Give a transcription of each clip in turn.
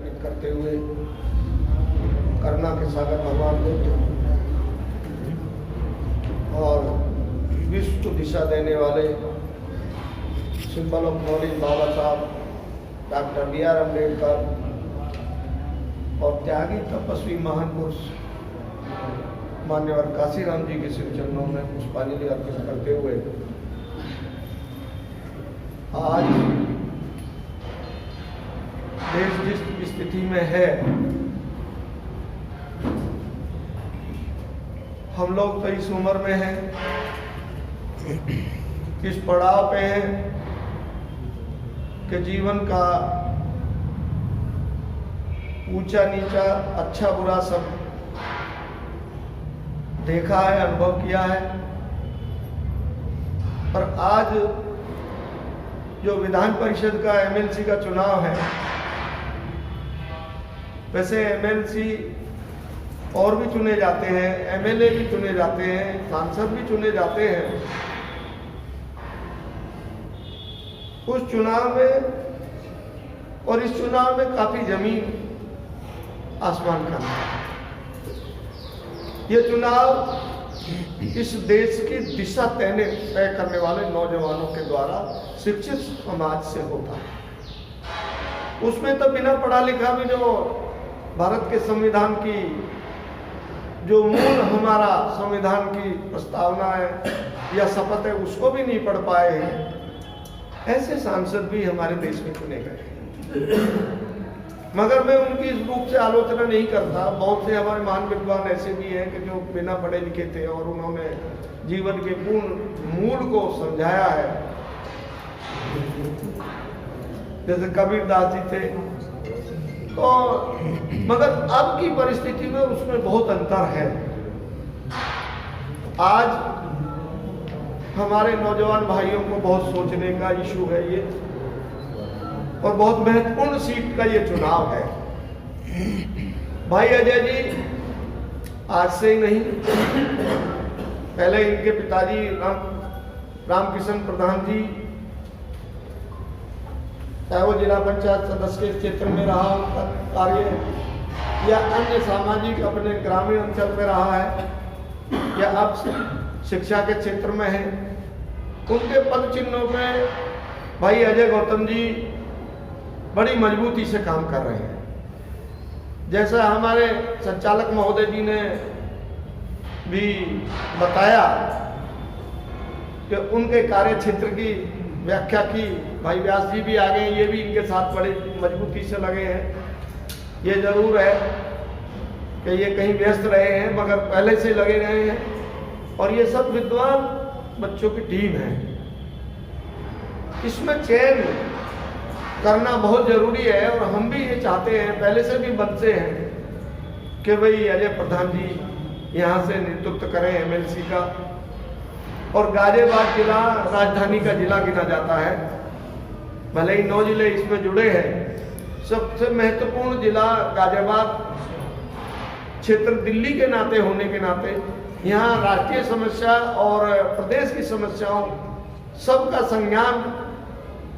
अर्पित करते हुए करुणा के सागर भगवान बुद्ध और विश्व को दिशा देने वाले सिंबल ऑफ नॉलेज बाबा साहब डॉक्टर B.R. अम्बेडकर और त्यागी तपस्वी महान पुरुष मान्यवर काशीराम जी के श्री चरणों में पुष्पांजलि अर्पित करते हुए आज देश जिस स्थिति में है, हम लोग तो इस उम्र में हैं, इस पड़ाव पे हैं कि जीवन का ऊंचा नीचा अच्छा बुरा सब देखा है, अनुभव किया है। पर आज जो विधान परिषद का MLC का चुनाव है, वैसे MLC और भी चुने जाते हैं, MLA भी चुने जाते हैं, सांसद भी चुने जाते हैं। उस चुनाव में और इस चुनाव में काफी जमीन आसमान का अंतर है। ये चुनाव इस देश की दिशा तय करने वाले नौजवानों के द्वारा शिक्षित समाज से होता है। उसमें तो बिना पढ़ा लिखा भी जो भारत के संविधान की जो मूल हमारा संविधान की प्रस्तावना है या शपथ है, उसको भी नहीं पढ़ पाए हैं, ऐसे सांसद भी हमारे देश में चुने गए। मगर मैं उनकी इस रूप से आलोचना नहीं करता। बहुत से हमारे महान विद्वान ऐसे भी हैं कि जो बिना पढ़े लिखे थे और उन्होंने जीवन के पूर्ण मूल को समझाया है, जैसे कबीर दास जी थे। तो मगर अब की परिस्थिति में उसमें बहुत अंतर है। आज हमारे नौजवान भाइयों को बहुत सोचने का इशू है ये, और बहुत महत्वपूर्ण सीट का ये चुनाव है। भाई अजय जी आज से ही नहीं, पहले इनके पिताजी रामकिशन प्रधान जी, चाहे वो जिला पंचायत सदस्य के क्षेत्र में रहा उनका कार्य, या अन्य सामाजिक अपने ग्रामीण अंचल में रहा है, या अब शिक्षा के क्षेत्र में है, उनके पद चिन्हों पे भाई अजय गौतम जी बड़ी मजबूती से काम कर रहे हैं। जैसा हमारे संचालक महोदय जी ने भी बताया कि उनके कार्य क्षेत्र की व्याख्या की, भाई व्यास जी भी आ गए, ये भी इनके साथ बड़े मजबूती से लगे हैं। ये जरूर है कि ये कहीं व्यस्त रहे हैं, मगर पहले से लगे रहे हैं, और ये सब विद्वान बच्चों की टीम है। इसमें चयन करना बहुत जरूरी है, और हम भी ये चाहते हैं, पहले से भी बनते हैं कि भाई अजय प्रधान जी यहाँ से नेतृत्व करें MLC का। और गाजियाबाद जिला राजधानी का जिला गिना जाता है, भले ही 9 जिले इसमें जुड़े हैं। सबसे महत्वपूर्ण जिला गाजियाबाद क्षेत्र दिल्ली के नाते होने के नाते यहाँ राष्ट्रीय समस्या और प्रदेश की समस्याओं सबका संज्ञान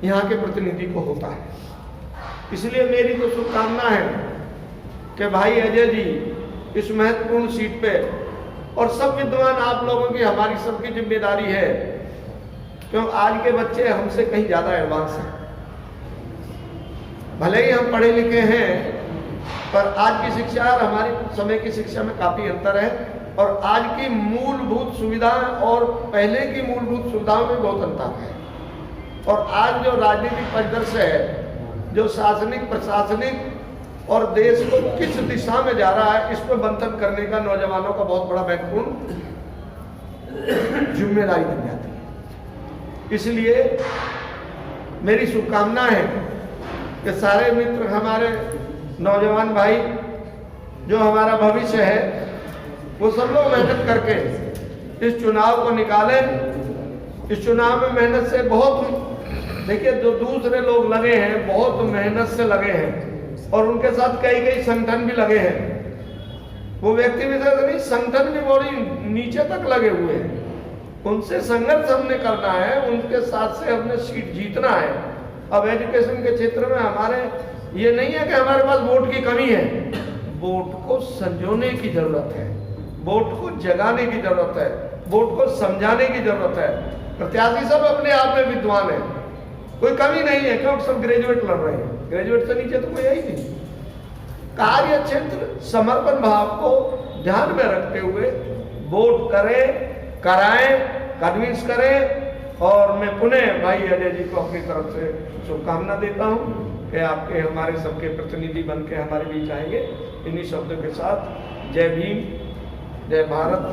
यहाँ के प्रतिनिधि को होता है। इसलिए मेरी तो शुभकामना है कि भाई अजय जी इस महत्वपूर्ण सीट पे, और सब विद्वान आप लोगों की, हमारी सबकी जिम्मेदारी है, क्यों आज के बच्चे हमसे कहीं ज्यादा एडवांस हैं। भले ही हम पढ़े लिखे हैं, पर आज की शिक्षा और हमारे समय की शिक्षा में काफी अंतर है, और आज की मूलभूत सुविधाएं और पहले की मूलभूत सुविधाओं में बहुत अंतर है। और आज जो राजनीतिक परिदृश्य है, जो शासनिक प्रशासनिक और देश को किस दिशा में जा रहा है, इस पर मंथन करने का नौजवानों का बहुत बड़ा महत्वपूर्ण जिम्मेदारी बन जाती है। इसलिए मेरी शुभकामना है कि सारे मित्र, हमारे नौजवान भाई, जो हमारा भविष्य है, वो सब लोग मेहनत करके इस चुनाव को निकालें। इस चुनाव में मेहनत से बहुत, देखिए जो दूसरे लोग लगे हैं बहुत मेहनत से लगे हैं, और उनके साथ कई संगठन भी लगे हैं। वो व्यक्ति विशेष नहीं, संगठन भी बड़ी नीचे तक लगे हुए हैं। उनसे संघर्ष हमने करना है, उनके साथ से हमने सीट जीतना है। अब एजुकेशन के क्षेत्र में हमारे ये नहीं है कि हमारे पास वोट की कमी है, वोट को संजोने की जरूरत है, वोट को जगाने की जरूरत है, वोट को समझाने की जरूरत है। प्रत्याशी सब अपने आप में विद्वान है, कोई कमी नहीं है, क्योंकि सब ग्रेजुएट लड़ रहे हैं, ग्रेजुएट से नीचे तो कोई है ही नहीं। कार्य क्षेत्र समर्पण भाव को ध्यान में रखते हुए वोट करें, कराएं, कन्विंस करें। और मैं पुनः भाई अजय जी को अपनी तरफ से शुभकामना देता हूं कि आपके हमारे सबके प्रतिनिधि बन के हमारे बीच आएंगे। इन्हीं शब्दों के साथ जय भीम, जय भारत,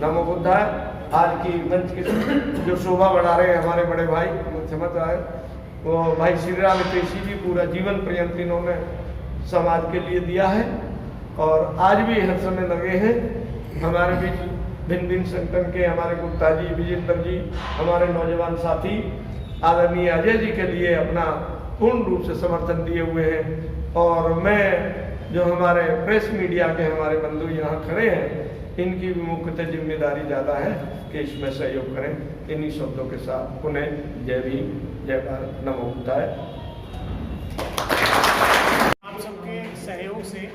नमो बुद्धाय। आज की मंच की जो शोभा बढ़ा रहे हैं हमारे बड़े भाई समझ आए, वो भाई श्री राम हितैषी जी पूरा जीवन पर्यंत इन्होंने समाज के लिए दिया है और आज भी हर समय लगे हैं। हमारे बीच भिन्न भिन्न संगठन के हमारे गुप्ता जी, विजेंद्र जी, हमारे नौजवान साथी आदरणीय अजय जी के लिए अपना पूर्ण रूप से समर्थन दिए हुए हैं। और मैं जो हमारे प्रेस मीडिया के हमारे बंधु यहाँ खड़े हैं, इनकी भी मुख्यतः जिम्मेदारी ज़्यादा है कि इसमें सहयोग करें। इन्हीं शब्दों के साथ पुनः जय भीम, जय भारत, नमो बुद्धाय। आप सबके सहयोग से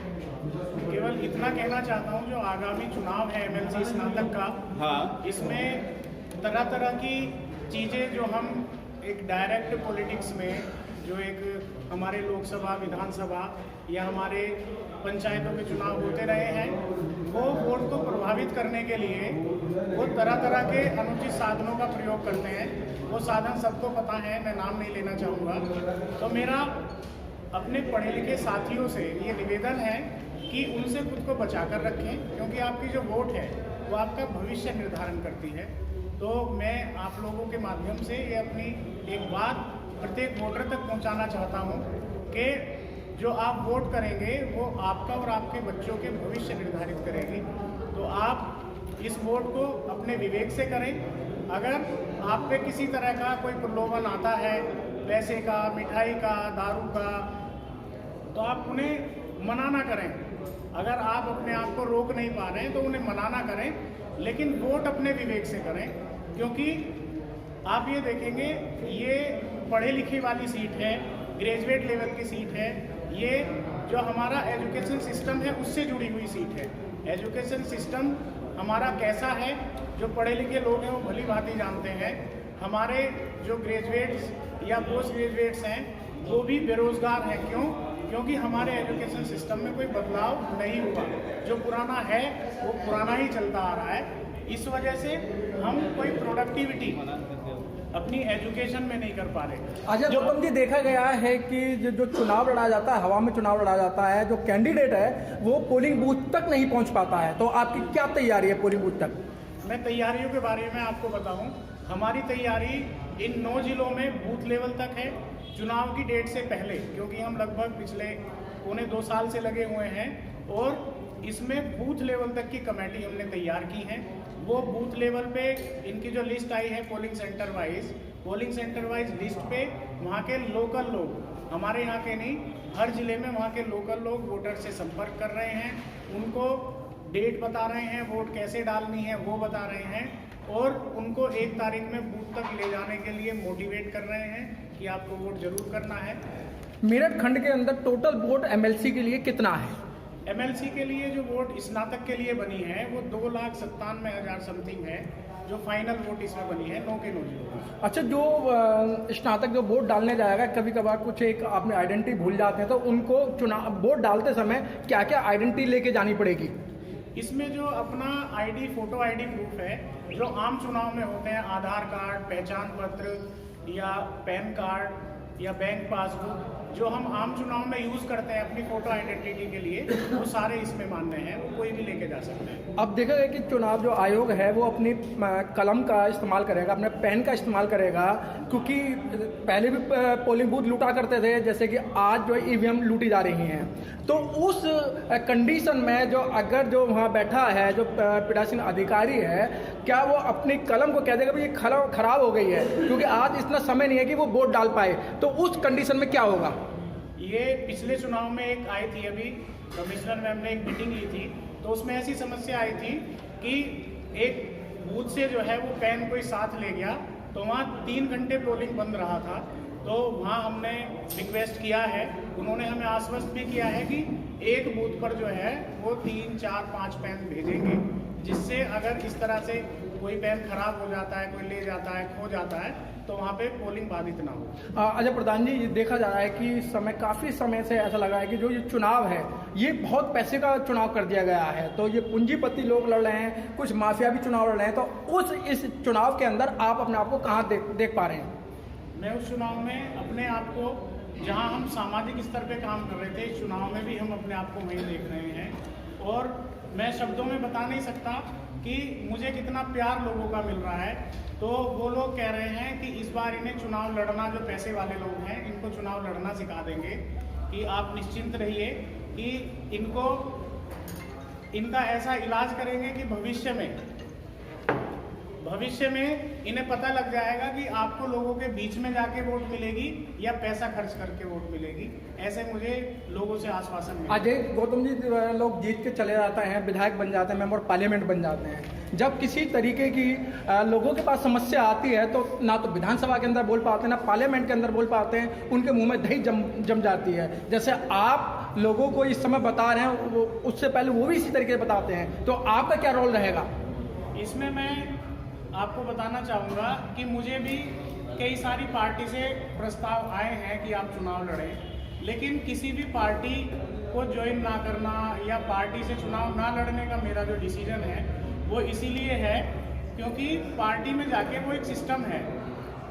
केवल इतना कहना चाहता हूं, जो आगामी चुनाव है एमएलसी स्नातक का, हाँ, इसमें तरह तरह की चीज़ें जो हम एक डायरेक्ट पॉलिटिक्स में जो एक हमारे लोकसभा, विधानसभा या हमारे पंचायतों के चुनाव होते रहे हैं, वो वोट को प्रभावित करने के लिए वो तरह तरह के अनुचित साधनों का प्रयोग करते हैं। वो साधन सबको पता है, मैं नाम नहीं लेना चाहूँगा। तो मेरा अपने पढ़े लिखे साथियों से ये निवेदन है कि उनसे खुद को बचा कर रखें, क्योंकि आपकी जो वोट है वो आपका भविष्य निर्धारण करती है। तो मैं आप लोगों के माध्यम से ये अपनी एक बात प्रत्येक वोटर तक पहुंचाना चाहता हूं कि जो आप वोट करेंगे वो आपका और आपके बच्चों के भविष्य निर्धारित करेगी। तो आप इस वोट को अपने विवेक से करें। अगर आप पे किसी तरह का कोई प्रलोभन आता है, पैसे का, मिठाई का, दारू का, तो आप उन्हें मना ना करें। अगर आप अपने आप को रोक नहीं पा रहे हैं तो उन्हें मना ना करें, लेकिन वोट अपने विवेक से करें। क्योंकि आप ये देखेंगे, ये पढ़े लिखे वाली सीट है, ग्रेजुएट लेवल की सीट है, ये जो हमारा एजुकेशन सिस्टम है उससे जुड़ी हुई सीट है। एजुकेशन सिस्टम हमारा कैसा है, जो पढ़े लिखे लोग हैं वो भली भांति जानते हैं। हमारे जो ग्रेजुएट्स या पोस्ट ग्रेजुएट्स हैं वो भी बेरोजगार हैं। क्यों? क्योंकि हमारे एजुकेशन सिस्टम में कोई बदलाव नहीं हुआ, जो पुराना है वो पुराना ही चलता आ रहा है। इस वजह से हम कोई प्रोडक्टिविटी अपनी एजुकेशन में नहीं कर पा रहे। अच्छा गौतम जी, देखा गया है कि जो चुनाव लड़ा जाता है, हवा में चुनाव लड़ा जाता है, जो कैंडिडेट है वो पोलिंग बूथ तक नहीं पहुंच पाता है, तो आपकी क्या तैयारी है पोलिंग बूथ तक? मैं तैयारियों के बारे में आपको बताऊं, हमारी तैयारी इन 9 जिलों में बूथ लेवल तक है, चुनाव की डेट से पहले, क्योंकि हम लगभग पिछले 1.25 साल से लगे हुए हैं और इसमें बूथ लेवल तक की कमेटी हमने तैयार की है। वो बूथ लेवल पे इनकी जो लिस्ट आई है पोलिंग सेंटर वाइज लिस्ट पे वहाँ के लोकल लोग, हमारे यहाँ के नहीं, हर जिले में वहाँ के लोकल लोग वोटर से संपर्क कर रहे हैं, उनको डेट बता रहे हैं, वोट कैसे डालनी है वो बता रहे हैं और उनको 1 तारीख में बूथ तक ले जाने के लिए मोटिवेट कर रहे हैं कि आपको वोट जरूर करना है। मेरठ खंड के अंदर टोटल वोट एमएलसी के लिए कितना है? एमएलसी के लिए जो वोट स्नातक के लिए बनी है वो 2,97,000 समथिंग है, जो फाइनल वोट इसमें बनी है 9 के 9 जिलों। अच्छा, जो स्नातक जो वोट डालने जाएगा, कभी कभार कुछ एक अपने आइडेंटिटी भूल जाते हैं, तो उनको चुनाव वोट डालते समय क्या क्या आइडेंटिटी लेके जानी पड़ेगी? इसमें जो अपना आईडी, फोटो आईडी प्रूफ है, जो आम चुनाव में होते हैं, आधार कार्ड, पहचान पत्र या पैन कार्ड या बैंक पासबुक, जो हम आम चुनाव में यूज़ करते हैं अपनी फोटो आइडेंटिटी के लिए, वो सारे इसमें मान्य हैं, वो कोई भी लेके जा सकते हैं। अब देखा गया कि चुनाव जो आयोग है वो अपनी कलम का इस्तेमाल करेगा, अपने पेन का इस्तेमाल करेगा, क्योंकि पहले भी पोलिंग बूथ लूटा करते थे, जैसे कि आज जो ईवीएम लूटी जा रही हैं। तो उस कंडीशन में जो अगर जो वहाँ बैठा है जो पीठासीन अधिकारी है, क्या वो अपनी कलम को कह देगा भाई ये खराब हो गई है, क्योंकि आज इतना समय नहीं है कि वो वोट डाल पाए, तो उस कंडीशन में क्या होगा? ये पिछले चुनाव में एक आई थी, अभी कमिश्नर मैम ने एक मीटिंग ली थी, तो उसमें ऐसी समस्या आई थी कि एक बूथ से जो है वो पेन कोई साथ ले गया, तो वहाँ 3 घंटे पोलिंग बंद रहा था। तो वहाँ हमने रिक्वेस्ट किया है उन्होंने हमें आश्वस्त भी किया है कि एक बूथ पर जो है वो 3, 4, 5 पेन भेजेंगे, जिससे अगर इस तरह से कोई पेन खराब हो जाता है, कोई ले जाता है, खो जाता है, तो वहाँ पे पोलिंग बाधित ना हो। अजय प्रधान जी, ये देखा जा रहा है कि काफ़ी समय से ऐसा लगा है कि जो ये चुनाव है ये बहुत पैसे का चुनाव कर दिया गया है। तो ये पूंजीपति लोग लड़ रहे हैं, कुछ माफिया भी चुनाव लड़ रहे हैं, तो इस चुनाव के अंदर आप अपने आप को कहाँ देख पा रहे हैं? मैं उस चुनाव में अपने आप को, जहाँ हम सामाजिक स्तर पे काम कर रहे थे, इस चुनाव में भी हम अपने आप को वहीं देख रहे हैं। और मैं शब्दों में बता नहीं सकता कि मुझे कितना प्यार लोगों का मिल रहा है। तो वो लोग कह रहे हैं कि इस बार इन्हें चुनाव लड़ना, जो पैसे वाले लोग हैं इनको चुनाव लड़ना सिखा देंगे, कि आप निश्चिंत रहिए कि इनका ऐसा इलाज करेंगे कि भविष्य में इन्हें पता लग जाएगा कि आपको लोगों के बीच में जाके वोट मिलेगी या पैसा खर्च करके वोट मिलेगी। ऐसे मुझे लोगों से आश्वासन मिला। अजय गौतम जी, लोग जीत के चले जाते हैं, विधायक बन जाते हैं, मेंबर पार्लियामेंट बन जाते हैं। जब किसी तरीके की लोगों के पास समस्या आती है तो ना तो विधानसभा के अंदर बोल पाते हैं, ना पार्लियामेंट के अंदर बोल पाते हैं, उनके मुंह में दही जम जाती है। जैसे आप लोगों को इस समय बता रहे हैं, उससे पहले वो भी इसी तरीके से बताते हैं, तो आपका क्या रोल रहेगा इसमें? मैं आपको बताना चाहूँगा कि मुझे भी कई सारी पार्टी से प्रस्ताव आए हैं कि आप चुनाव लड़ें, लेकिन किसी भी पार्टी को ज्वाइन ना करना या पार्टी से चुनाव ना लड़ने का मेरा जो डिसीजन है वो इसीलिए है क्योंकि पार्टी में जाके वो एक सिस्टम है,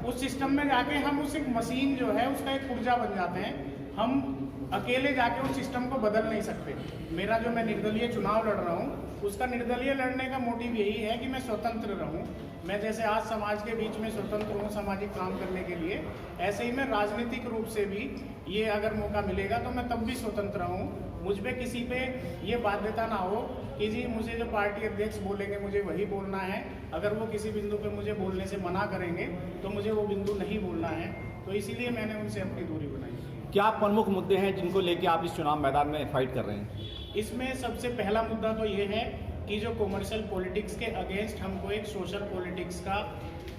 उस सिस्टम में जाके हम उस एक मशीन जो है उसका एक पुर्जा बन जाते हैं। हम अकेले जाके उस सिस्टम को बदल नहीं सकते। मेरा जो मैं निर्दलीय चुनाव लड़ रहा हूँ, उसका निर्दलीय लड़ने का मोटिव यही है कि मैं स्वतंत्र रहूँ। मैं जैसे आज समाज के बीच में स्वतंत्र हूँ सामाजिक काम करने के लिए, ऐसे ही मैं राजनीतिक रूप से भी ये अगर मौका मिलेगा तो मैं तब भी स्वतंत्र हूँ। मुझ पे किसी पे ये बाध्यता ना हो कि जी मुझे जो पार्टी अध्यक्ष बोलेंगे मुझे वही बोलना है। अगर वो किसी बिंदु पे मुझे बोलने से मना करेंगे तो मुझे वो बिंदु नहीं बोलना है। तो इसीलिए मैंने उनसे अपनी दूरी बनाई। क्या प्रमुख मुद्दे हैं जिनको लेके आप इस चुनाव मैदान में फाइट कर रहे हैं? इसमें सबसे पहला मुद्दा तो ये है कि जो कॉमर्शियल पॉलिटिक्स के अगेंस्ट हमको एक सोशल पॉलिटिक्स का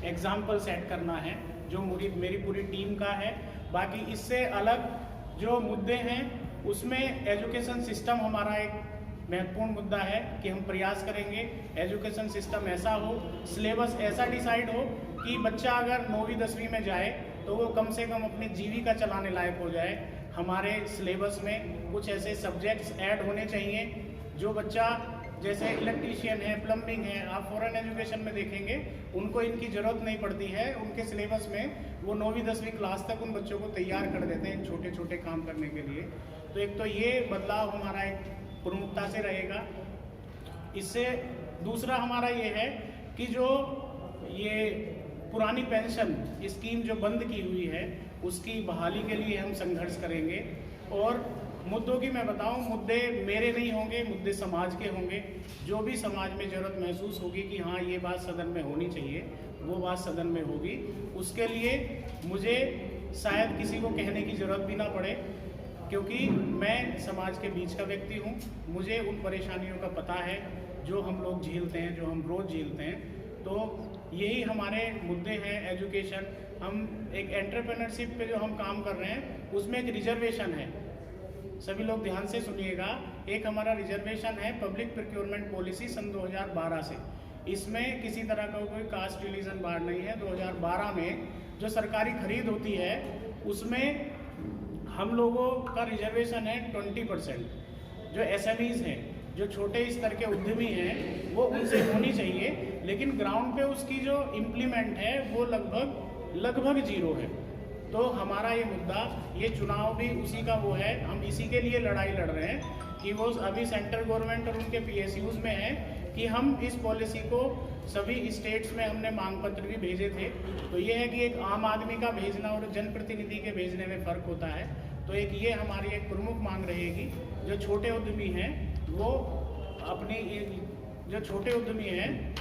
एग्जाम्पल सेट करना है, जो मेरी पूरी टीम का है। बाकी इससे अलग जो मुद्दे हैं उसमें एजुकेशन सिस्टम हमारा एक महत्वपूर्ण मुद्दा है कि हम प्रयास करेंगे एजुकेशन सिस्टम ऐसा हो, सिलेबस ऐसा डिसाइड हो कि बच्चा अगर 9वीं 10वीं में जाए तो वो कम से कम अपनी जीविका चलाने लायक हो जाए। हमारे सिलेबस में कुछ ऐसे सब्जेक्ट्स ऐड होने चाहिए जो बच्चा, जैसे इलेक्ट्रीशियन है, प्लम्बिंग है, आप फॉरेन एजुकेशन में देखेंगे उनको इनकी ज़रूरत नहीं पड़ती है। उनके सिलेबस में वो 9वीं 10वीं क्लास तक उन बच्चों को तैयार कर देते हैं छोटे छोटे काम करने के लिए। तो एक तो ये बदलाव हमारा एक प्रमुखता से रहेगा। इससे दूसरा हमारा ये है कि जो ये पुरानी पेंशन स्कीम जो बंद की हुई है उसकी बहाली के लिए हम संघर्ष करेंगे। और मुद्दों की मैं बताऊं, मुद्दे मेरे नहीं होंगे, मुद्दे समाज के होंगे। जो भी समाज में ज़रूरत महसूस होगी कि हाँ ये बात सदन में होनी चाहिए, वो बात सदन में होगी। उसके लिए मुझे शायद किसी को कहने की ज़रूरत भी ना पड़े, क्योंकि मैं समाज के बीच का व्यक्ति हूँ। मुझे उन परेशानियों का पता है जो हम लोग झेलते हैं, जो हम रोज़ झेलते हैं। तो यही हमारे मुद्दे हैं। एजुकेशन, हम एक एंटरप्रेन्योरशिप पे जो हम काम कर रहे हैं उसमें एक रिजर्वेशन है, सभी लोग ध्यान से सुनिएगा। एक हमारा रिजर्वेशन है पब्लिक प्रोक्योरमेंट पॉलिसी सन 2012 से। इसमें किसी तरह का कोई कास्ट रिलीजन बार नहीं है। 2012 में जो सरकारी खरीद होती है उसमें हम लोगों का रिजर्वेशन है 20%। जो SMEs हैं, जो छोटे स्तर के उद्यमी हैं, वो उनसे होनी चाहिए, लेकिन ग्राउंड पे उसकी जो इम्प्लीमेंट है वो लगभग जीरो है। तो हमारा ये मुद्दा, ये चुनाव भी उसी का वो है। हम इसी के लिए लड़ाई लड़ रहे हैं कि वो अभी सेंट्रल गवर्नमेंट और उनके PSUs में है कि हम इस पॉलिसी को सभी स्टेट्स में हमने मांग पत्र भी भेजे थे। तो ये है कि एक आम आदमी का भेजना और जनप्रतिनिधि के भेजने में फ़र्क होता है। तो एक ये हमारी एक प्रमुख मांग रहेगी। जो छोटे उद्यमी हैं वो अपनी, जो छोटे उद्यमी हैं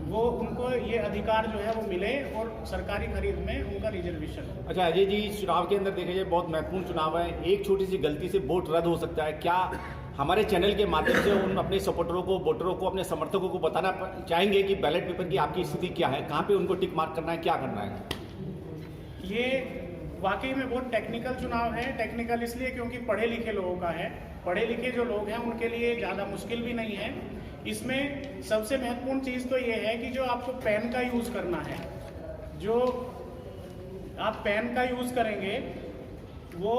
वो, उनको ये अधिकार जो है वो मिले और सरकारी खरीद में उनका रिजर्वेशन हो। अच्छा अजय जी, इस चुनाव के अंदर देखा जाए बहुत महत्वपूर्ण चुनाव है, एक छोटी सी गलती से वोट रद्द हो सकता है। क्या हमारे चैनल के माध्यम से उन अपने सपोर्टरों को, वोटरों को, अपने समर्थकों को बताना चाहेंगे कि बैलेट पेपर की आपकी स्थिति क्या है, कहाँ पे उनको टिक मार्क करना है, क्या करना है? ये वाकई में बहुत टेक्निकल चुनाव है। टेक्निकल इसलिए क्योंकि पढ़े लिखे लोगों का है। पढ़े लिखे जो लोग हैं उनके लिए ज़्यादा मुश्किल भी नहीं है। इसमें सबसे महत्वपूर्ण चीज़ तो ये है कि जो आपको पेन का यूज़ करना है, जो आप पेन का यूज़ करेंगे वो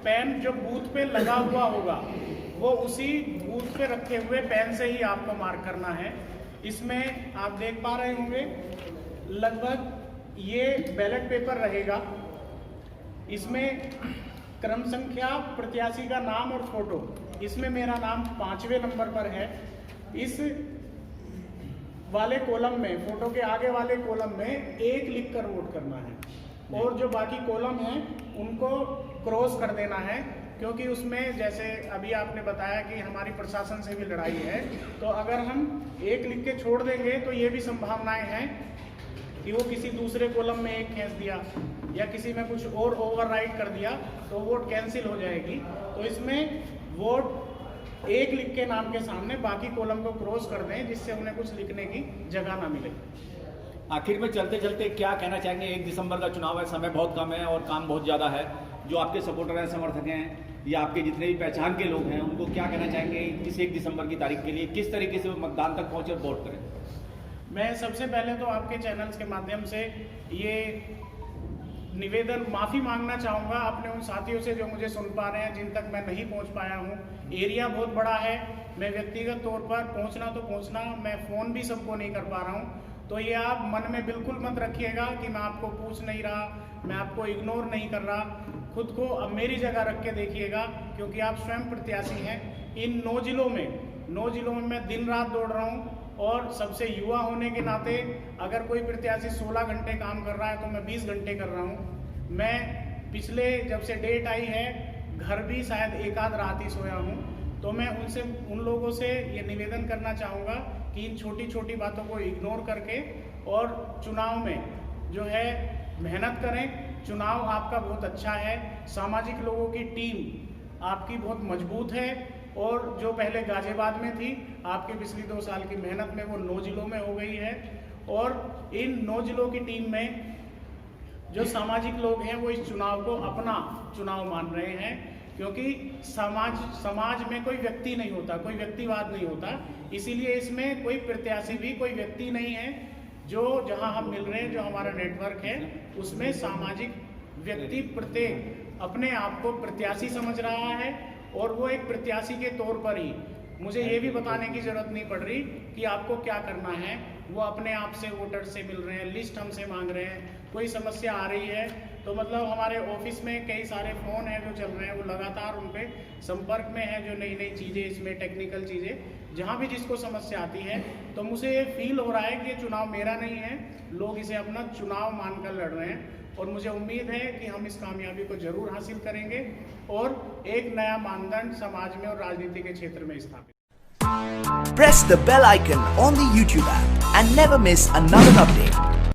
पेन जो बूथ पे लगा हुआ होगा वो उसी बूथ पे रखे हुए पेन से ही आपको मार्क करना है। इसमें आप देख पा रहे होंगे लगभग ये बैलेट पेपर रहेगा। इसमें क्रम संख्या, प्रत्याशी का नाम और फोटो। इसमें मेरा नाम 5वें नंबर पर है। इस वाले कॉलम में, फोटो के आगे वाले कॉलम में 1 लिखकर वोट करना है और जो बाकी कॉलम हैं उनको क्रॉस कर देना है, क्योंकि उसमें जैसे अभी आपने बताया कि हमारी प्रशासन से भी लड़ाई है, तो अगर हम 1 लिख के छोड़ देंगे तो ये भी संभावनाएं हैं कि वो किसी दूसरे कॉलम में 1 खींच दिया या किसी में कुछ और ओवरराइड कर दिया तो वोट कैंसिल हो जाएगी। तो इसमें वोट 1 लिख के नाम के सामने बाकी कॉलम को क्रॉस कर दें, जिससे उन्हें कुछ लिखने की जगह ना मिले। आखिर में चलते चलते क्या कहना चाहेंगे? 1 दिसंबर का चुनाव है, समय बहुत कम है और काम बहुत ज़्यादा है। जो आपके सपोर्टर हैं, समर्थक हैं या आपके जितने भी पहचान के लोग हैं, उनको क्या कहना चाहेंगे इस 1 दिसंबर की तारीख के लिए? किस तरीके से वो मतदान तक पहुँचे और वोट करें? मैं सबसे पहले तो आपके चैनल्स के माध्यम से ये निवेदन, माफ़ी मांगना चाहूँगा अपने उन साथियों से जो मुझे सुन पा रहे हैं, जिन तक मैं नहीं पहुँच पाया हूँ। एरिया बहुत बड़ा है, मैं व्यक्तिगत तौर पर पहुँचना, मैं फ़ोन भी सबको नहीं कर पा रहा हूँ। तो ये आप मन में बिल्कुल मत रखिएगा कि मैं आपको पूछ नहीं रहा, मैं आपको इग्नोर नहीं कर रहा। खुद को अब मेरी जगह रख के देखिएगा, क्योंकि आप स्वयं प्रत्याशी हैं। इन 9 जिलों में मैं दिन रात दौड़ रहा हूँ और सबसे युवा होने के नाते अगर कोई प्रत्याशी 16 घंटे काम कर रहा है तो मैं 20 घंटे कर रहा हूँ। मैं पिछले जब से डेट आई है घर भी शायद 1 आध रात ही सोया हूँ। तो मैं उन लोगों से ये निवेदन करना चाहूँगा कि इन छोटी छोटी बातों को इग्नोर करके और चुनाव में जो है मेहनत करें। चुनाव आपका बहुत अच्छा है, सामाजिक लोगों की टीम आपकी बहुत मजबूत है और जो पहले गाजियाबाद में थी, आपकी पिछली 2 साल की मेहनत में वो 9 जिलों में हो गई है। और इन 9 जिलों की टीम में जो सामाजिक लोग हैं वो इस चुनाव को अपना चुनाव मान रहे हैं, क्योंकि समाज में कोई व्यक्ति नहीं होता, कोई व्यक्तिवाद नहीं होता। इसीलिए इसमें कोई प्रत्याशी भी कोई व्यक्ति नहीं है। जो जहां हम मिल रहे हैं, जो हमारा नेटवर्क है, उसमें सामाजिक व्यक्ति प्रत्येक अपने आप को प्रत्याशी समझ रहा है और वो एक प्रत्याशी के तौर पर ही, मुझे ये भी बताने की जरूरत नहीं पड़ रही कि आपको क्या करना है। वो अपने आप से वोटर से मिल रहे हैं, लिस्ट हमसे मांग रहे हैं। कोई समस्या आ रही है तो मतलब हमारे ऑफिस में कई सारे फ़ोन हैं जो चल रहे हैं, वो लगातार उन पे संपर्क में है। जो नई नई चीज़ें, इसमें टेक्निकल चीज़ें, जहाँ भी जिसको समस्या आती है, तो मुझे ये फील हो रहा है कि ये चुनाव मेरा नहीं है, लोग इसे अपना चुनाव मानकर लड़ रहे हैं। और मुझे उम्मीद है कि हम इस कामयाबी को जरूर हासिल करेंगे और एक नया मानदंड समाज में और राजनीति के क्षेत्र में स्थापित। Press the bell icon on the YouTube app and never miss another update.